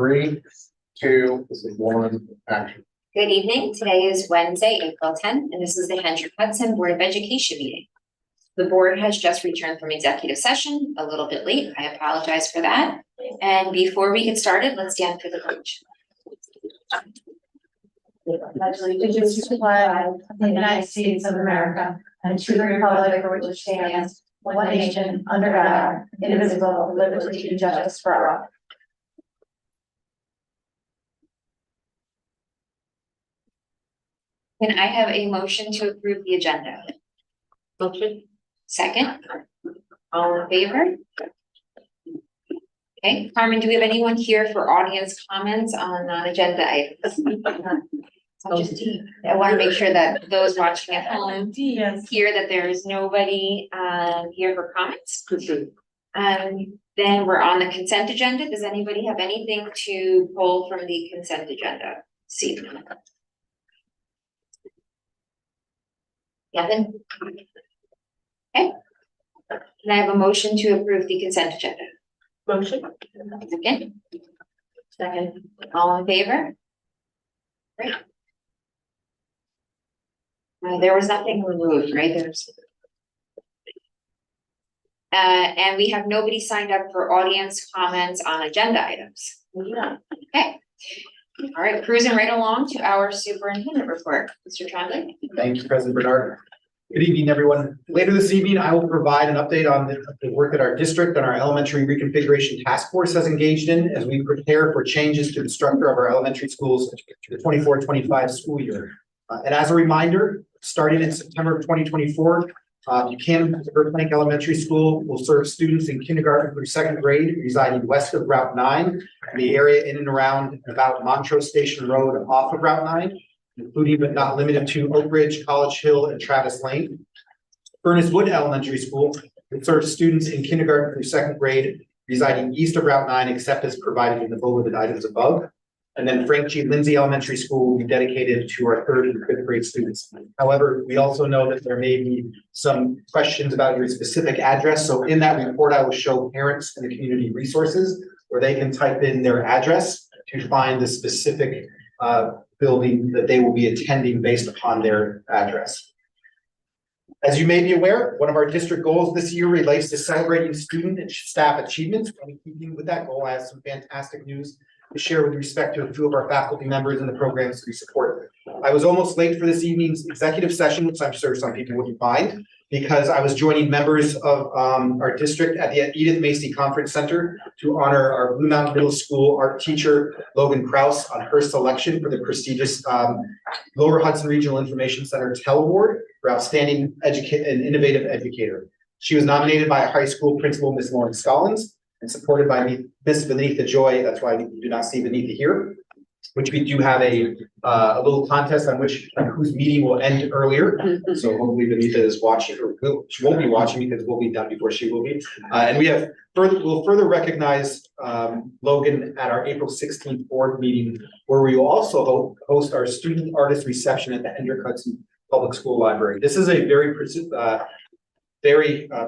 Three, two, one, action. Good evening. Today is Wednesday, April 10th, and this is the HHCSD Board of Education meeting. The board has just returned from executive session, a little bit late. I apologize for that. And before we get started, let's stand for the pledge. Pledge allegiance to the flag of the United States of America and to the republic for which it stands, one nation, under God, indivisible, with liberty and justice for all. Can I have a motion to approve the agenda? Motion. Second. All in favor? Okay, Carmen, do we have anyone here for audience comments on non-agenda items? I want to make sure that those watching at home hear that there is nobody here for comments. Then we're on the consent agenda. Does anybody have anything to pull from the consent agenda? See. Nothing? Okay. Can I have a motion to approve the consent agenda? Motion. Second. Second. All in favor? Great. There was nothing removed, right? And we have nobody signed up for audience comments on agenda items. Okay. All right, cruising right along to our superintendent report. Mr. Tremblay. Thank you, President Bernard. Good evening, everyone. Later this evening, I will provide an update on the work that our district and our elementary reconfiguration task force has engaged in as we prepare for changes to the structure of our elementary schools to the 24-25 school year. And as a reminder, starting in September of 2024, Buchanan Plank Elementary School will serve students in kindergarten through second grade residing west of Route 9 in the area in and around about Montrose Station Road and off of Route 9, including but not limited to Oak Ridge, College Hill, and Travis Lane. Furnace Wood Elementary School will serve students in kindergarten through second grade residing east of Route 9, except as provided in the bulleted items above. And then Frank G. Lindsay Elementary School will be dedicated to our third and fifth grade students. However, we also know that there may be some questions about your specific address. So in that report, I will show parents and the community resources where they can type in their address to find the specific building that they will be attending based upon their address. As you may be aware, one of our district goals this year relates to celebrating student and staff achievements. And in keeping with that goal, I have some fantastic news to share with respect to a few of our faculty members and the programs we support. I was almost late for this evening's executive session, which I'm sure some people wouldn't mind, because I was joining members of our district at the Edith Macy Conference Center to honor our Blue Mountain Middle School art teacher, Logan Krause, on her selection for the prestigious Lower Hudson Regional Information Center TEL Award for Outstanding and Innovative Educator. She was nominated by a high school principal, Miss Lauren Scollins, and supported by Miss Vanitha Joy. That's why you do not see Vanitha here, which we do have a little contest on whose meeting will end earlier. So hopefully Vanitha is watching, or she won't be watching because we'll be done before she will be. And we'll further recognize Logan at our April 16th board meeting, where we will also host our student artist reception at the Hendrick Hudson Public School Library. This is a very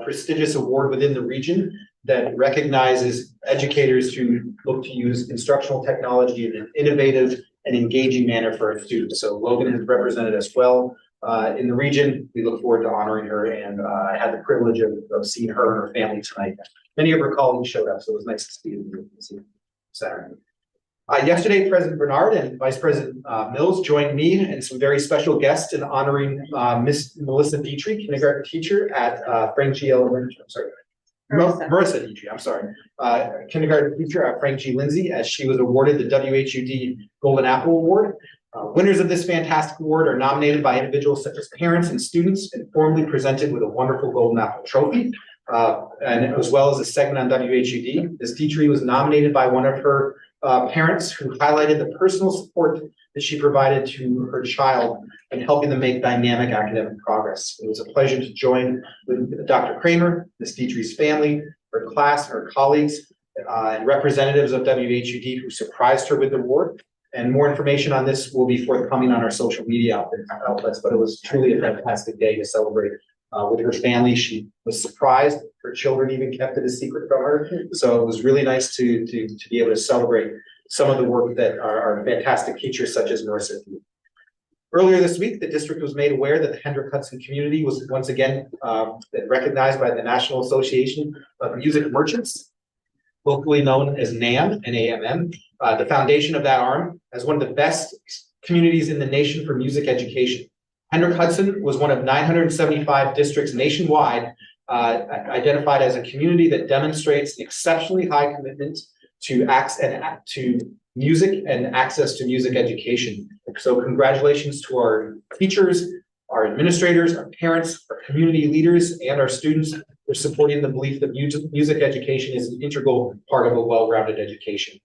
prestigious award within the region that recognizes educators who look to use instructional technology in an innovative and engaging manner for our students. So Logan has represented us well in the region. We look forward to honoring her, and I had the privilege of seeing her and her family tonight. Many of her colleagues showed up, so it was nice to see you Saturday. Yesterday, President Bernard and Vice President Mills joined me and some very special guests in honoring Miss Melissa Dietrich, kindergarten teacher at Frank G. Elementary. I'm sorry. Marissa Dietrich, I'm sorry, kindergarten teacher at Frank G. Lindsay, as she was awarded the WHUD Golden Apple Award. Winners of this fantastic award are nominated by individuals such as parents and students and formally presented with a wonderful Golden Apple trophy, and as well as a segment on WHUD. This teacher was nominated by one of her parents who highlighted the personal support that she provided to her child in helping them make dynamic academic progress. It was a pleasure to join with Dr. Kramer, Ms. Dietrich's family, her class, her colleagues, and representatives of WHUD who surprised her with the award. And more information on this will be forthcoming on our social media outlets, but it was truly a fantastic day to celebrate with her family. She was surprised. Her children even kept it a secret from her. So it was really nice to be able to celebrate some of the work that our fantastic teachers such as Marissa do. Earlier this week, the district was made aware that the Hendrick Hudson community was once again recognized by the National Association of Music Merchants, locally known as NAMM, N-A-M-M, the foundation of that arm, as one of the best communities in the nation for music education. Hendrick Hudson was one of 975 districts nationwide identified as a community that demonstrates an exceptionally high commitment to music and access to music education. So congratulations to our teachers, our administrators, our parents, our community leaders, and our students for supporting the belief that music education is an integral part of a well-rounded education.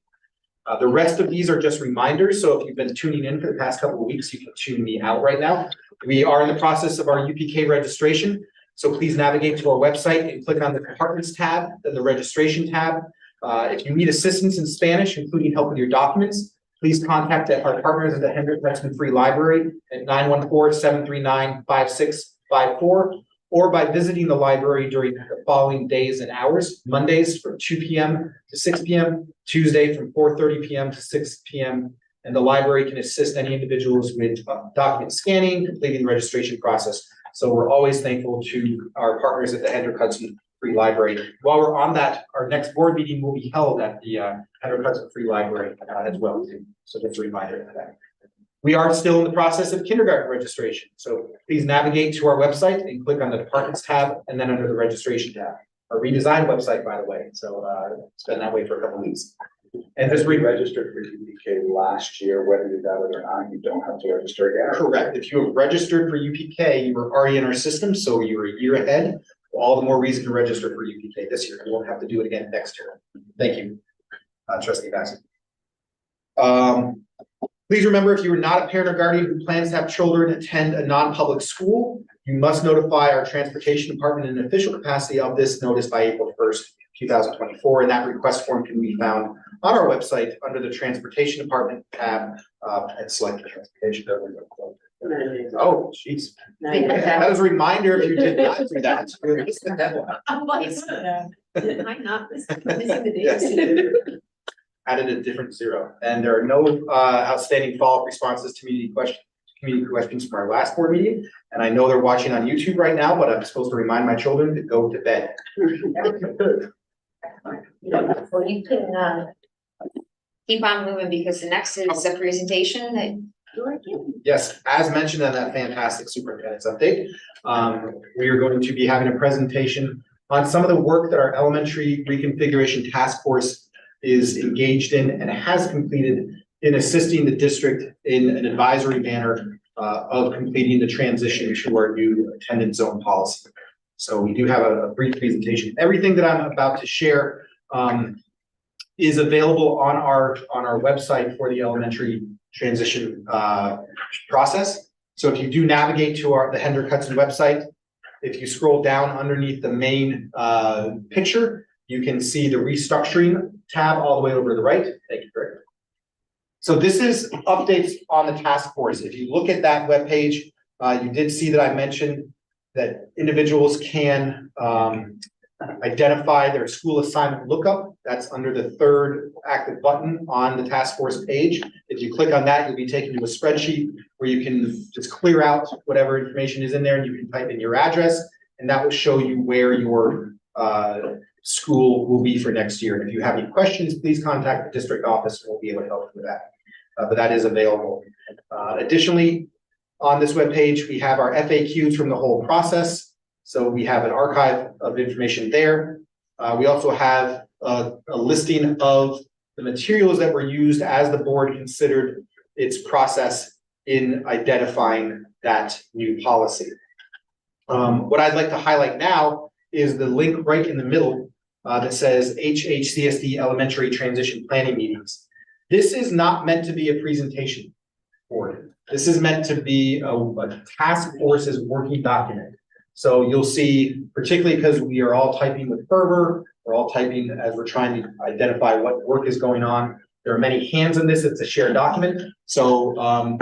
The rest of these are just reminders, so if you've been tuning in for the past couple of weeks, you can tune me out right now. We are in the process of our UPK registration, so please navigate to our website and click on the Departments tab, then the Registration tab. If you need assistance in Spanish, including help with your documents, please contact our partners at the Hendrick Hudson Free Library at 914-739-5654, or by visiting the library during the following days and hours: Mondays from 2 p.m. to 6 p.m., Tuesday from 4:30 p.m. to 6 p.m., and the library can assist any individuals with document scanning, completing the registration process. So we're always thankful to our partners at the Hendrick Hudson Free Library. While we're on that, our next board meeting will be held at the Hendrick Hudson Free Library as well, too. So just a reminder of that. We are still in the process of kindergarten registration, so please navigate to our website and click on the Departments tab and then under the Registration tab. Our redesigned website, by the way, so it's been that way for a couple of weeks. And just registered for UPK last year, whether you got it or not, you don't have to register again. Correct. If you have registered for UPK, you were already in our system, so you were a year ahead. All the more reason to register for UPK this year. You won't have to do it again next year. Thank you, Trustee Bassett. Please remember, if you are not a parent or guardian who plans to have children attend a non-public school, you must notify our transportation department in an official capacity of this notice by April 1st, 2024. And that request form can be found on our website under the transportation department tab and select the transportation. Oh, jeez. That was a reminder if you did not do that. I'm like, did I not missing the dates? Added a different 0. And there are no outstanding follow-up responses to community questions from our last board meeting. And I know they're watching on YouTube right now, but I'm supposed to remind my children to go to bed. Well, you can keep on moving because the next is a presentation that you're doing. Yes, as mentioned in that fantastic superintendent's update, we are going to be having a presentation on some of the work that our elementary reconfiguration task force is engaged in and has completed in assisting the district in an advisory manner of completing the transition to our new attendance zone policy. So we do have a brief presentation. Everything that I'm about to share is available on our website for the elementary transition process. So if you do navigate to the Hendrick Hudson website, if you scroll down underneath the main picture, you can see the restructuring tab all the way over to the right. Thank you, Greg. So this is updates on the task force. If you look at that webpage, you did see that I mentioned that individuals can identify their school assignment lookup. That's under the 3rd active button on the task force page. If you click on that, you'll be taken to a spreadsheet where you can just clear out whatever information is in there, and you can type in your address, and that will show you where your school will be for next year. And if you have any questions, please contact the district office and we'll be able to help you with that. But that is available. Additionally, on this webpage, we have our FAQs from the whole process. So we have an archive of information there. We also have a listing of the materials that were used as the board considered its process in identifying that new policy. What I'd like to highlight now is the link right in the middle that says HHCSD Elementary Transition Planning Meetings. This is not meant to be a presentation board. This is meant to be a task force's working document. So you'll see, particularly because we are all typing with fervor, we're all typing as we're trying to identify what work is going on. There are many hands in this. It's a shared document. So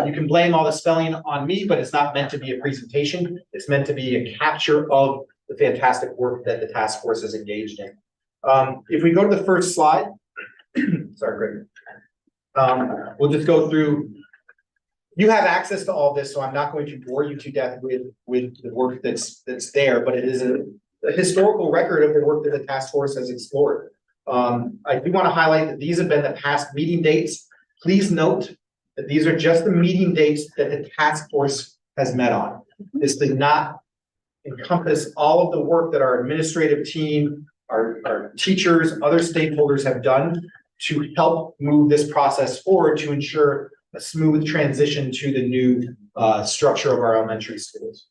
you can blame all the spelling on me, but it's not meant to be a presentation. It's meant to be a capture of the fantastic work that the task force is engaged in. If we go to the first slide, sorry, Greg. We'll just go through. You have access to all this, so I'm not going to bore you to death with the work that's there, but it is a historical record of the work that the task force has explored. I do want to highlight that these have been the past meeting dates. Please note that these are just the meeting dates that the task force has met on. This did not encompass all of the work that our administrative team, our teachers, other stakeholders have done to help move this process forward to ensure a smooth transition to the new structure of our elementary schools.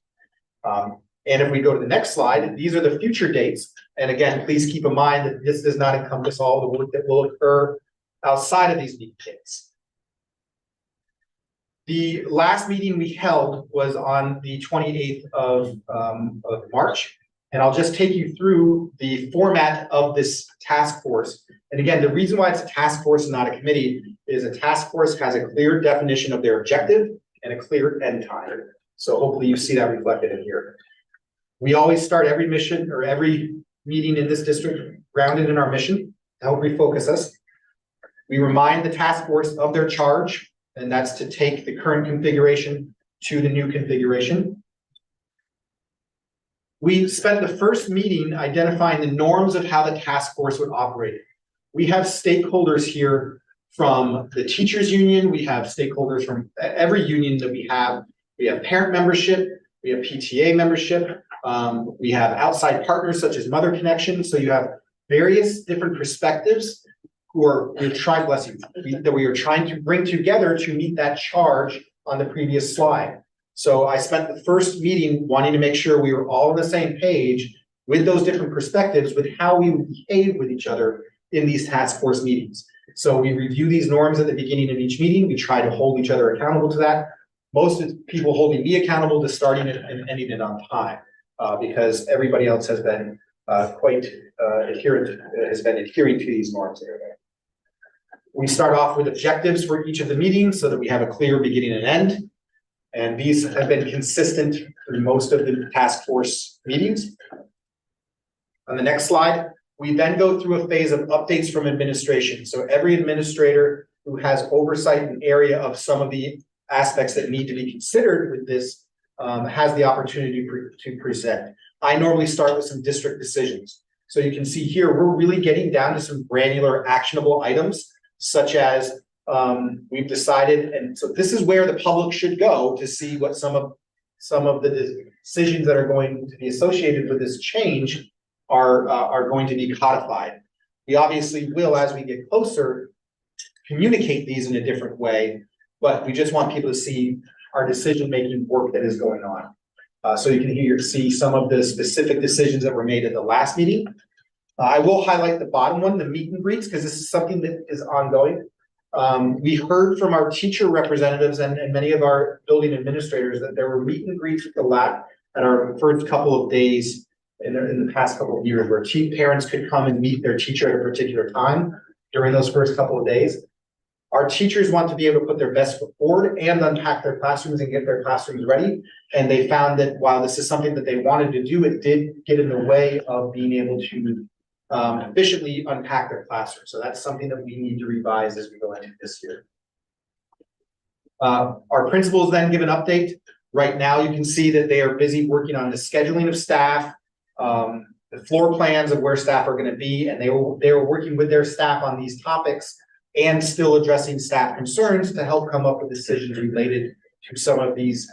And if we go to the next slide, these are the future dates. And again, please keep in mind that this does not encompass all the work that will occur outside of these meeting dates. The last meeting we held was on the 28th of March. And I'll just take you through the format of this task force. And again, the reason why it's a task force and not a committee is a task force has a clear definition of their objective and a clear end time. So hopefully you see that reflected in here. We always start every mission or every meeting in this district grounded in our mission to help refocus us. We remind the task force of their charge, and that's to take the current configuration to the new configuration. We spent the first meeting identifying the norms of how the task force would operate. We have stakeholders here from the teachers union. We have stakeholders from every union that we have. We have parent membership. We have PTA membership. We have outside partners such as Mother Connection. So you have various different perspectives that we are trying to bring together to meet that charge on the previous slide. So I spent the first meeting wanting to make sure we were all on the same page with those different perspectives with how we would behave with each other in these task force meetings. So we review these norms at the beginning of each meeting. We try to hold each other accountable to that. Most of the people holding me accountable to starting it and ending it on time because everybody else has been quite adherent to these norms there. We start off with objectives for each of the meetings so that we have a clear beginning and end. And these have been consistent through most of the task force meetings. On the next slide, we then go through a phase of updates from administration. So every administrator who has oversight in area of some of the aspects that need to be considered with this has the opportunity to present. I normally start with some district decisions. So you can see here, we're really getting down to some granular actionable items, such as we've decided, and so this is where the public should go to see what some of the decisions that are going to be associated with this change are going to be codified. We obviously will, as we get closer, communicate these in a different way, but we just want people to see our decision-making work that is going on. So you can see some of the specific decisions that were made at the last meeting. I will highlight the bottom one, the meet and greets, because this is something that is ongoing. We heard from our teacher representatives and many of our building administrators that there were meet and greets at the lab at our first couple of days in the past couple of years, where parents could come and meet their teacher at a particular time during those first couple of days. Our teachers want to be able to put their best foot forward and unpack their classrooms and get their classrooms ready. And they found that while this is something that they wanted to do, it did get in the way of being able to efficiently unpack their classroom. So that's something that we need to revise as we go into this year. Our principals then give an update. Right now, you can see that they are busy working on the scheduling of staff, the floor plans of where staff are going to be, and they were working with their staff on these topics and still addressing staff concerns to help come up with decisions related to some of these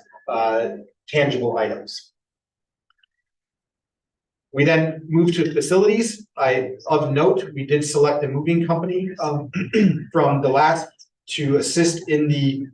tangible items. We then moved to facilities. Of note, we did select a moving company from the last to assist in the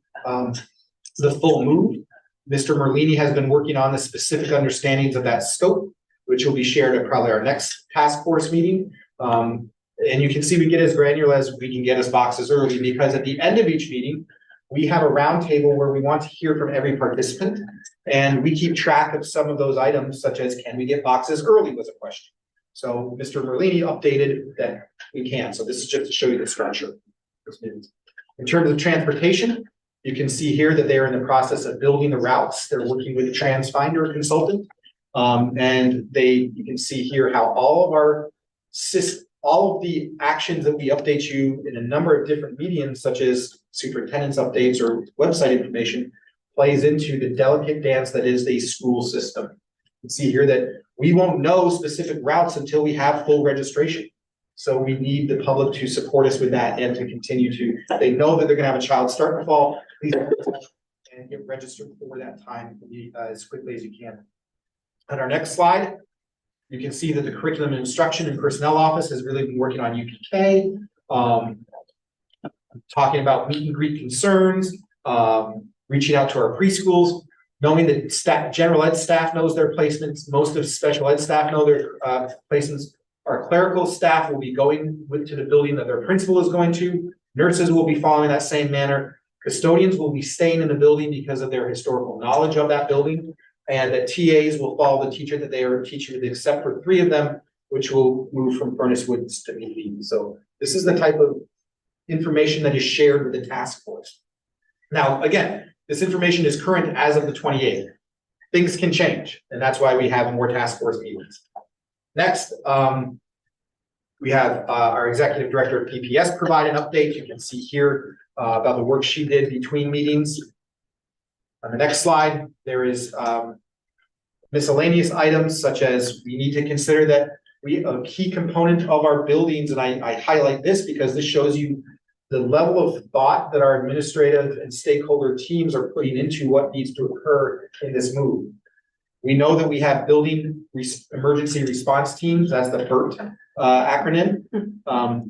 full move. Mr. Merlini has been working on the specific understandings of that scope, which will be shared at probably our next task force meeting. And you can see we get as granular as we can get as boxes early, because at the end of each meeting, we have a roundtable where we want to hear from every participant, and we keep track of some of those items, such as can we get boxes early was a question. So Mr. Merlini updated that we can. So this is just to show you the structure. In terms of transportation, you can see here that they are in the process of building the routes. They're working with a TransFinder consultant. And you can see here how all of our all of the actions that we update you in a number of different mediums, such as superintendent's updates or website information, plays into the delicate dance that is the school system. You can see here that we won't know specific routes until we have full registration. So we need the public to support us with that and to continue to, they know that they're gonna have a child start in the fall, please and get registered for that time as quickly as you can. On our next slide, you can see that the Curriculum and Instruction and Personnel Office has really been working on UPK, talking about meet and greet concerns, reaching out to our preschools, knowing that staff, general ed staff knows their placements, most of special ed staff know their placements. Our clerical staff will be going to the building that their principal is going to. Nurses will be following that same manner. Custodians will be staying in the building because of their historical knowledge of that building. And that TAs will follow the teacher that they are teaching with, except for 3 of them, which will move from Furnace Woods to Mead. So this is the type of information that is shared with the task force. Now, again, this information is current as of the 28th. Things can change, and that's why we have more task force meetings. Next, we have our executive director of PPS provide an update. You can see here about the work she did between meetings. On the next slide, there is miscellaneous items such as we need to consider that a key component of our buildings, and I highlight this because this shows you the level of thought that our administrative and stakeholder teams are putting into what needs to occur in this move. We know that we have building emergency response teams, that's the PERT acronym.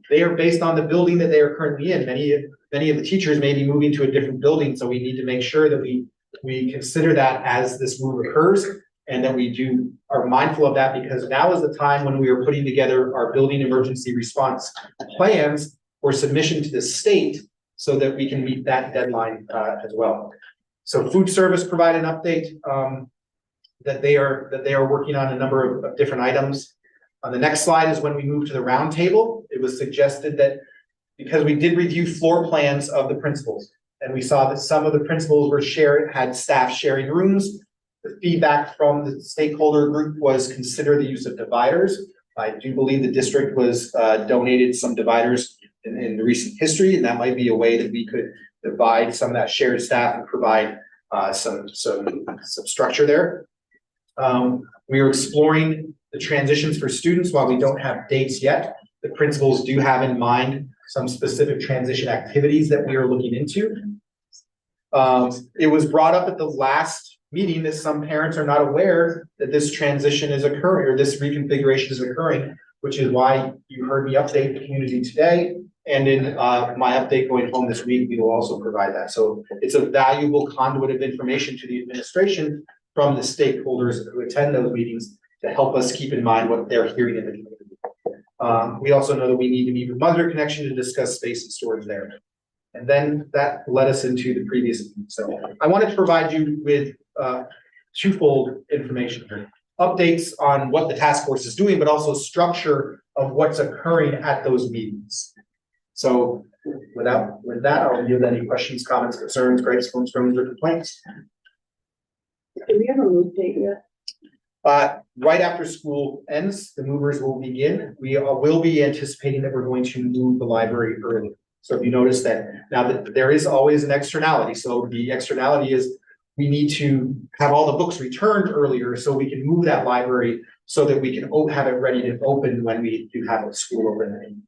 They are based on the building that they are currently in. Many of the teachers may be moving to a different building, so we need to make sure that we consider that as this move occurs and that we are mindful of that, because now is the time when we are putting together our building emergency response plans for submission to the state so that we can meet that deadline as well. So food service provide an update that they are working on a number of different items. On the next slide is when we move to the round table. It was suggested that because we did review floor plans of the principals, and we saw that some of the principals had staff sharing rooms. The feedback from the stakeholder group was consider the use of dividers. I do believe the district was donated some dividers in the recent history, and that might be a way that we could divide some of that shared staff and provide some structure there. We are exploring the transitions for students. While we don't have dates yet, the principals do have in mind some specific transition activities that we are looking into. It was brought up at the last meeting that some parents are not aware that this transition is occurring, or this reconfiguration is occurring, which is why you heard me update the community today. And in my update going home this week, we will also provide that. So it's a valuable conduit of information to the administration from the stakeholders who attend those meetings to help us keep in mind what they're hearing in the community. We also know that we need to meet with Mother Connection to discuss space and storage there. And then that led us into the previous meeting. So I wanted to provide you with twofold information here. Updates on what the task force is doing, but also structure of what's occurring at those meetings. So with that, I'll yield any questions, comments, concerns, gripes, concerns, or complaints. Do we have a move date yet? Right after school ends, the movers will begin. We will be anticipating that we're going to move the library early. So if you notice that now that there is always an externality. So the externality is we need to have all the books returned earlier so we can move that library so that we can have it ready to open when we do have a school open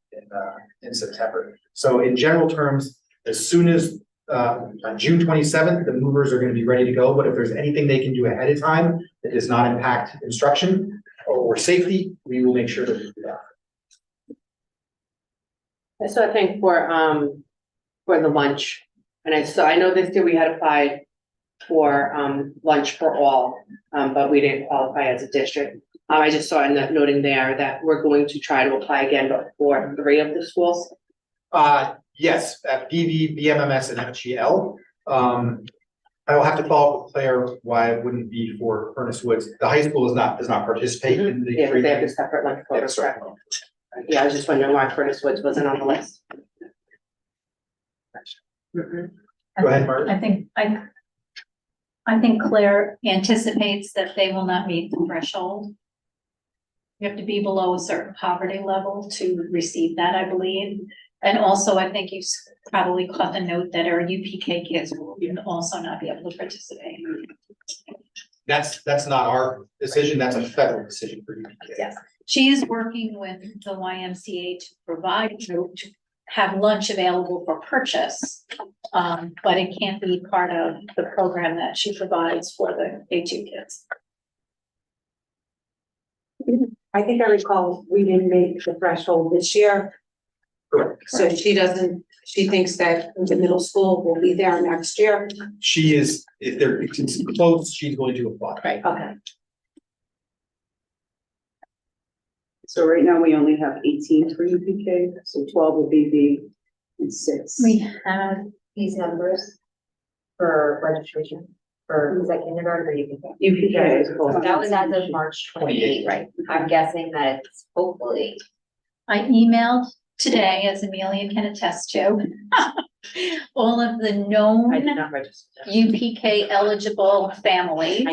in September. So in general terms, as soon as on June 27th, the movers are going to be ready to go. But if there's anything they can do ahead of time that does not impact instruction or safety, we will make sure that we do that. So I think for the lunch, and I know this year we had applied for lunch for all, but we didn't qualify as a district. I just saw in that noting there that we're going to try to apply again, but for 3 of the schools. Yes, at PV, BMMS, and FGL. I will have to follow up with Claire why it wouldn't be for Furnace Woods. The high school does not participate in the. Yeah, they have a separate lunch program. That's right. Yeah, I was just wondering why Furnace Woods wasn't on the list. Go ahead, Margaret. I think Claire anticipates that they will not meet the threshold. You have to be below a certain poverty level to receive that, I believe. And also, I think you probably caught the note that our UPK kids will also not be able to participate. That's not our decision, that's a federal decision for you. Yes. She is working with the YMCA to provide, to have lunch available for purchase. But it can't be part of the program that she provides for the A2 kids. I think I recall we didn't make the threshold this year, Correct. so she thinks that the middle school will be there next year. She is, if it's close, she's going to apply. Right. Okay. So right now, we only have 18 for UPK, so 12 will be and 6. We have, These numbers for registration for, is that kindergarten or UPK? UPK is full. That was as of March 28th, right? I'm guessing that it's hopefully. I emailed today, as Amelia can attest to, all of the known I did not register. UPK eligible families.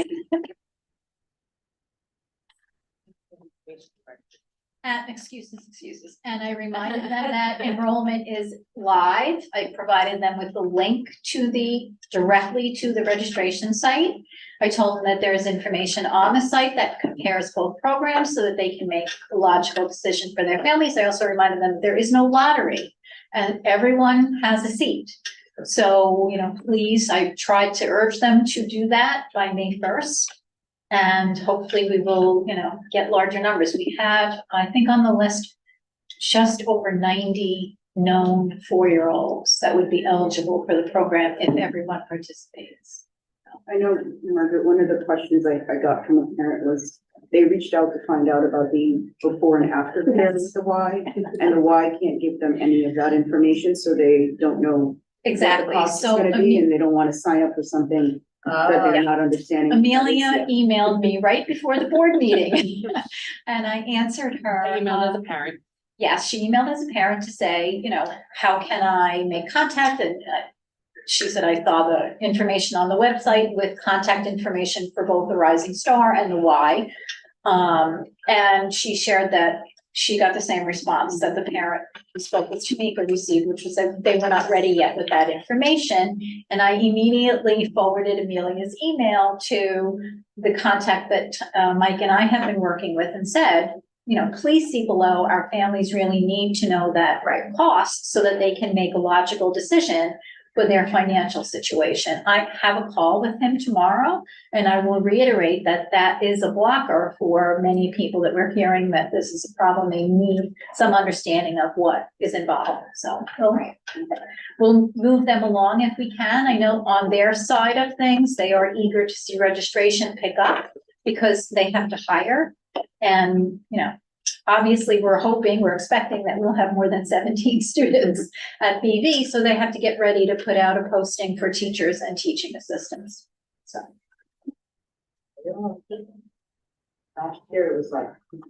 Excuses. And I reminded them that enrollment is live. I provided them with the link directly to the registration site. I told them that there is information on the site that compares both programs so that they can make a logical decision for their families. I also reminded them there is no lottery and everyone has a seat. So, please, I tried to urge them to do that by May 1st. And hopefully we will, get larger numbers. We have, I think on the list, just over 90 known 4-year-olds that would be eligible for the program if everyone participates. I know, Margaret, one of the questions I got from a parent was they reached out to find out about the before and after pairs of the Y, and the Y can't give them any of that information, so they don't know what the Exactly. cost is So gonna be, and they don't want to sign up for something that they're not understanding. Amelia emailed me right before the board meeting and I answered her. I emailed as a parent. Yes, she emailed as a parent to say, how can I make contact? And she said, I saw the information on the website with contact information for both the Rising Star and the Y. And she shared that she got the same response that the parent who spoke with Tamika received, which was that they were not ready yet with that information. And I immediately forwarded Amelia's email to the contact that Mike and I have been working with and said, please see below, our families really need to know that cost so that they can make a logical decision for their financial situation. I have a call with him tomorrow, and I will reiterate that that is a blocker for many people that we're hearing that this is a problem. They need some understanding of what is involved. So we'll move them along if we can. I know on their side of things, they are eager to see registration pick up because they have to hire. And, obviously, we're expecting that we'll have more than 17 students at BV, so they have to get ready to put out a posting for teachers and teaching assistants. So. Last year it was like. It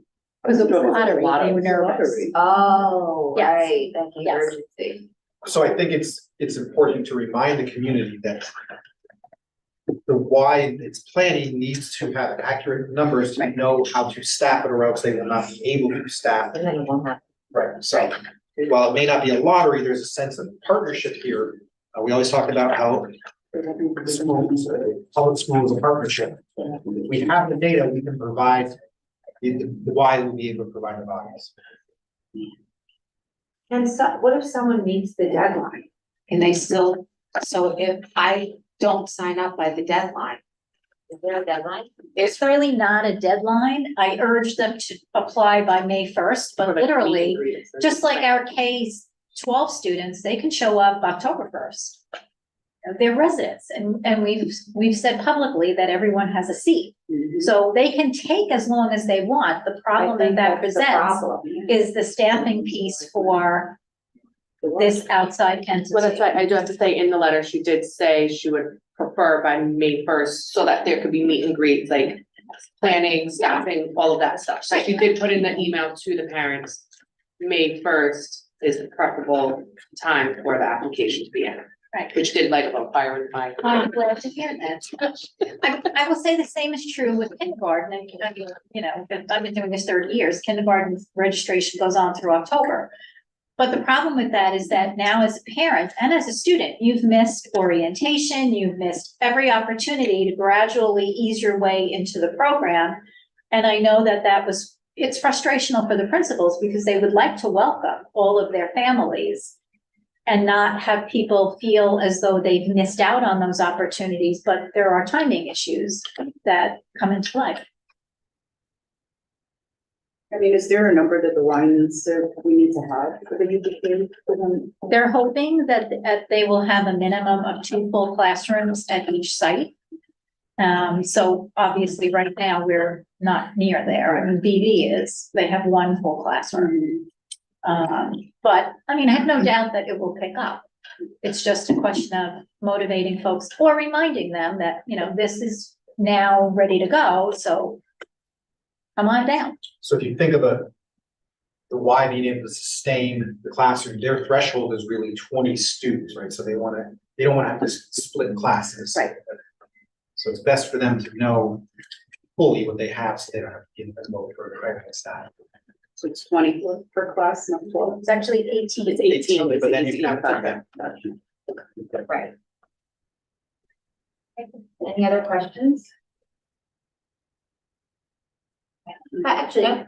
was a lottery, they were nervous. Oh, Yes. right, thank you, Yes. urgency. So I think it's important to remind the community that the Y its planning needs to have accurate numbers to know how to staff it, or else they will not be able to staff it. And then it won't happen. Right, so while it may not be a lottery, there's a sense of partnership here. We always talk about how schools, public schools is a partnership. We have the data, we can provide, the Y will be able to provide the bodies. And so, what if someone meets the deadline? Can they still, so if I don't sign up by the deadline, is there a deadline? It's really not a deadline. I urge them to apply by May 1st, but literally, just like our K-12 students, they can show up October 1st. They're residents, and we've said publicly that everyone has a seat. So they can take as long as they want. The problem that presents is the staffing piece for this outside entity. Well, that's right. I do have to say in the letter, she did say she would prefer by May 1st so that there could be meet and greets, like planning, staffing, all of that stuff. So she did put in the email to the parents, May 1st is the preferable time for the application to be in. Right. which did light up a fire in my. I'm glad to hear that. I will say the same is true with kindergarten, and, you know, I've been doing this 30 years, kindergarten registration goes on through October. But the problem with that is that now as a parent and as a student, you've missed orientation, you've missed every opportunity to gradually ease your way into the program. And I know that it's frustrational for the principals because they would like to welcome all of their families and not have people feel as though they've missed out on those opportunities, but there are timing issues that come into play. I mean, is there a number that the line needs to, we need to have for the UPK for them? They're hoping that they will have a minimum of 2 full classrooms at each site. So obviously right now we're not near there. I mean, BV is, they have 1 full classroom. But I mean, I have no doubt that it will pick up. It's just a question of motivating folks or reminding them that, you know, this is now ready to go. So come on down. So if you think of the Y being able to sustain the classroom, their threshold is really 20 students, right? So they don't want to have to split classes. Right. So it's best for them to know fully what they have, so they don't have to give them more for credit staff. So it's 20 per class, not 12. It's actually 18. It's 18. But then you can have Okay. Right. Any other questions? Actually,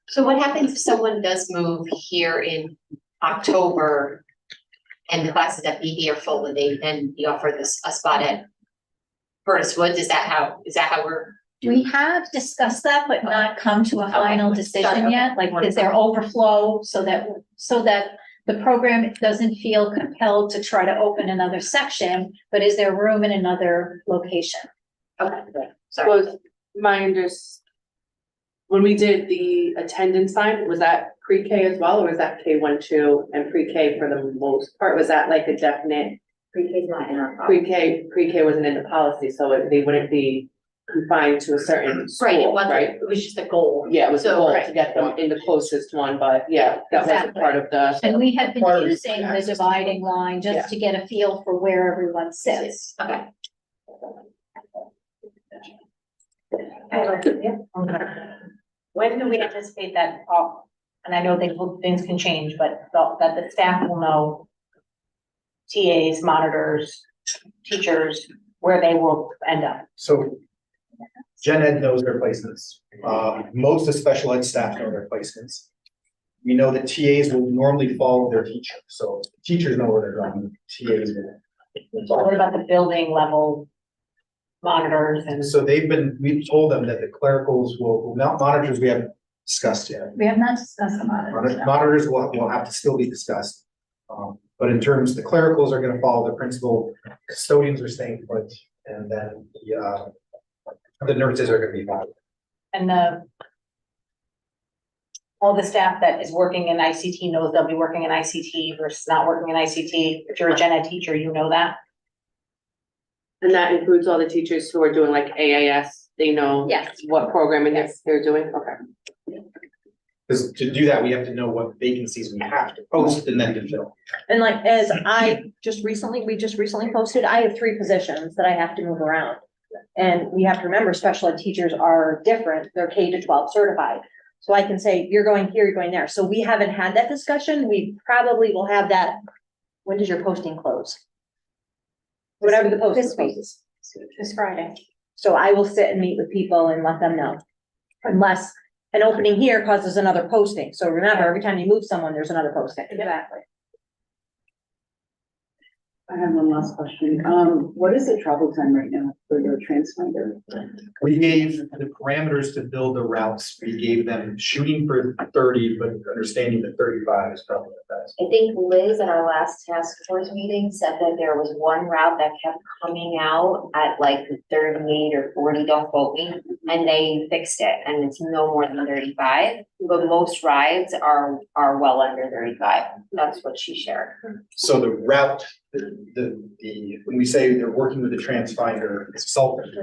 so what happens if someone does move here in October and the classes at BD are full and you offer this a spot at Curtis Woods? Is that how we're? We have discussed that, but not come to a final decision yet, like, is there overflow so that the program doesn't feel compelled to try to open another section, but is there room in another location? Okay, sorry. Was when we did the attendance time, was that pre-K as well, or was that K1, 2, and pre-K for the most part? Was that like a definite? Pre-K is not in our policy. Pre-K wasn't in the policy, so they wouldn't be confined to a certain Right, it school, wasn't, right? it was just a goal. Yeah, it was the So, goal right. to get them in the closest one, but yeah, that wasn't Exactly. part of the. And we have been Part of using the access. dividing line Yeah. just to get a feel for where everyone sits. Okay. When do we anticipate that, and I know things can change, but that the staff will know TAs, monitors, teachers, where they will end up? So Gen Ed knows their placements. Most of special ed staff know their placements. We know that TAs will normally follow their teacher, so teachers know where they're going, TAs will. So what about the building level monitors and? So we've told them that the clericals monitors we haven't discussed yet. We have not discussed the monitors. Monitors will have to still be discussed. But in terms, the clericals are gonna follow the principal, custodians are staying put, and then the nurses are gonna be followed. And all the staff that is working in ICT knows they'll be working in ICT versus not working in ICT. If you're a gen ed teacher, you know that. And that includes all the teachers who are doing like AAS, they know. Yes. What programming they're doing, okay. Because to do that, we have to know what vacancies we have to post and then to fill. And like, as we just recently posted, I have 3 positions that I have to move around. And we have to remember, special ed teachers are different, they're K-12 certified. So I can say, you're going here, you're going there. So we haven't had that discussion, we probably will have that. When does your posting close? Whatever the posting This week. closes. This Friday. So I will sit and meet with people and let them know. Unless an opening here causes another posting. So remember, every time you move someone, there's another posting. Exactly. I have one last question. What is the travel time right now for your translator? We gave the parameters to build the routes. We gave them shooting for 30, but understanding that 35 is probably the best. I think Liz at our last task force meeting said that there was one route that kept coming out at like 38 or 40, don't quote me, and they fixed it, and it's no more than 35. But most rides are well under 35. That's what she shared. So the route, when we say they're working with the transfinder consultant,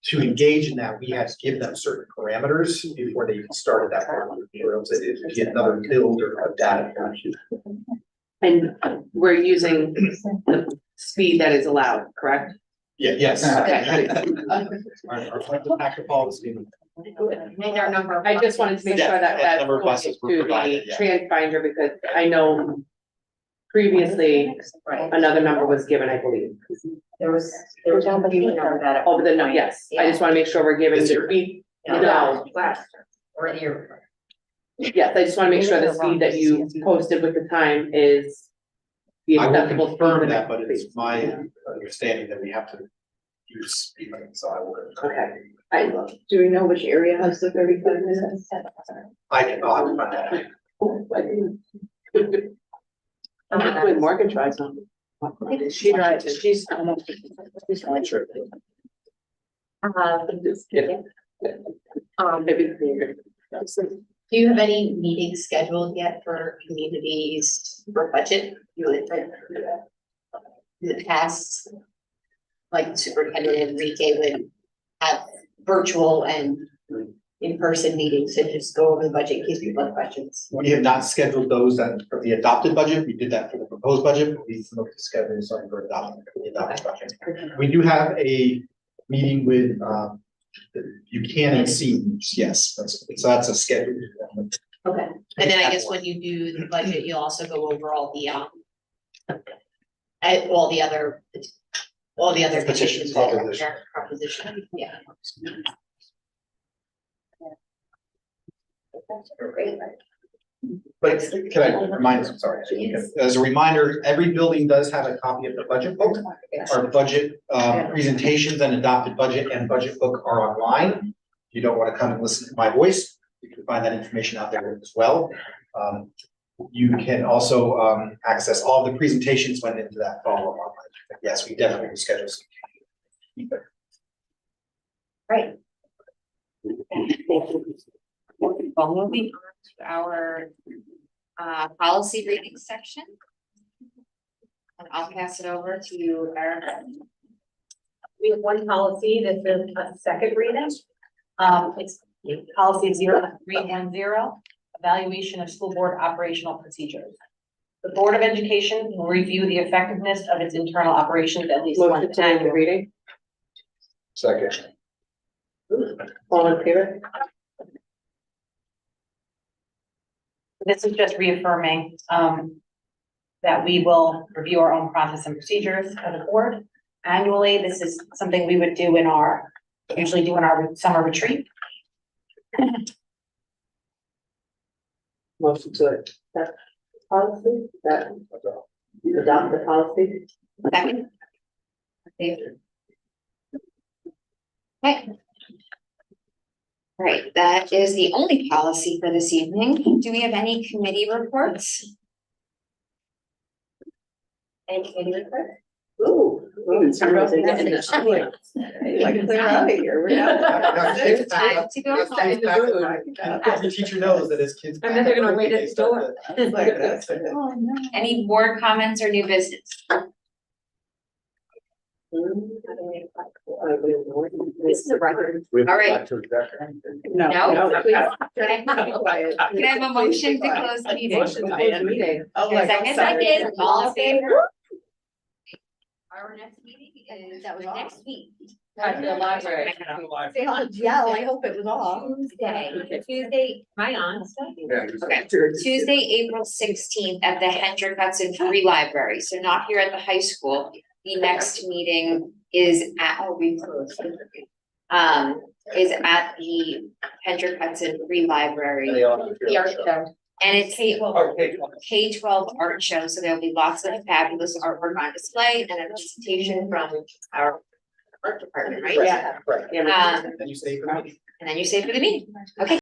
to engage in that, we had to give them certain parameters before they even started that part, or else it would be another build or a data. And we're using the speed that is allowed, correct? Yeah, yes. Okay. Our factor policy. And our number. I just wanted to make sure that Yeah, that's number of going buses were to provided, the yeah. trans binder, because I know previously Right. another number was given, I believe. There was a number that. Oh, but then, no, yes, I just wanna make sure we're giving This the year? speed, no, Or the year. yes, I just wanna make sure the speed that you posted with the time is the I will acceptable speed. confirm limit. that, but it's my understanding that we have to use speed limit, so I will. Okay. Do we know which area has the 35 minutes? I'll have to find that out. I'm not doing Morgan tries on. She drives, it. She's almost. Sure. Maybe. Do you have any meetings scheduled yet for communities for budget? You would, in the past, like Superintendent Enrique would have virtual and in-person meetings and just go over the budget in case people have questions. We have not scheduled those that for the adopted budget. We did that for the proposed budget, but we looked to schedule something for the adopted budget. We do have a meeting with Buchanan seniors, yes, that's a schedule. Okay. And then I guess when you do the budget, you'll also go over all the all the other Petitions, petitions that are proposition. proposition, yeah. But can I remind, sorry, as a reminder, every building does have a copy of the budget book. Our budget presentations and adopted budget and budget book are online. If you don't want to come and listen to my voice, you can find that information out there as well. You can also access all the presentations went into that follow-up online. But yes, we definitely schedule some. Right. Well, moving on to our policy reading section. And I'll pass it over to Erica. We have one policy, this is a second reading. It's policy 0310, evaluation of school board operational procedures. The Board of Education will review the effectiveness of its internal operations at least Motion one to end the time. reading. Second. All in favor? This is just reaffirming that we will review our own process and procedures as a board annually. This is something we would do usually do in our summer retreat. Motion to that policy, that adopt the policy. Second. Okay. All right, that is the only policy for this evening. Do we have any committee reports? Any committee reports? Ooh. Like clear out of here, we're It's time to go home. Every teacher knows that his kids. And then they're gonna wait at the door. Any board comments or new business? This is a record. All right. No? Please. Can I have a motion to close the meeting? Motion to close the meeting. Oh, my God. Second, all in favor? Our next meeting is next week. At the library. Yeah, I hope it was off. Tuesday, am I on? Yeah. Okay. Tuesday, April 16th at the Hendrick Hudson Free Library, so not here at the high school. The next meeting is at, is at the Hendrick Hudson Free Library. The art show. And it's K-12 art show, so there'll be lots of fabulous artwork on display and a presentation from our art department, right? Right. Um, And you stay for the meeting. and then you stay for the meeting. Okay.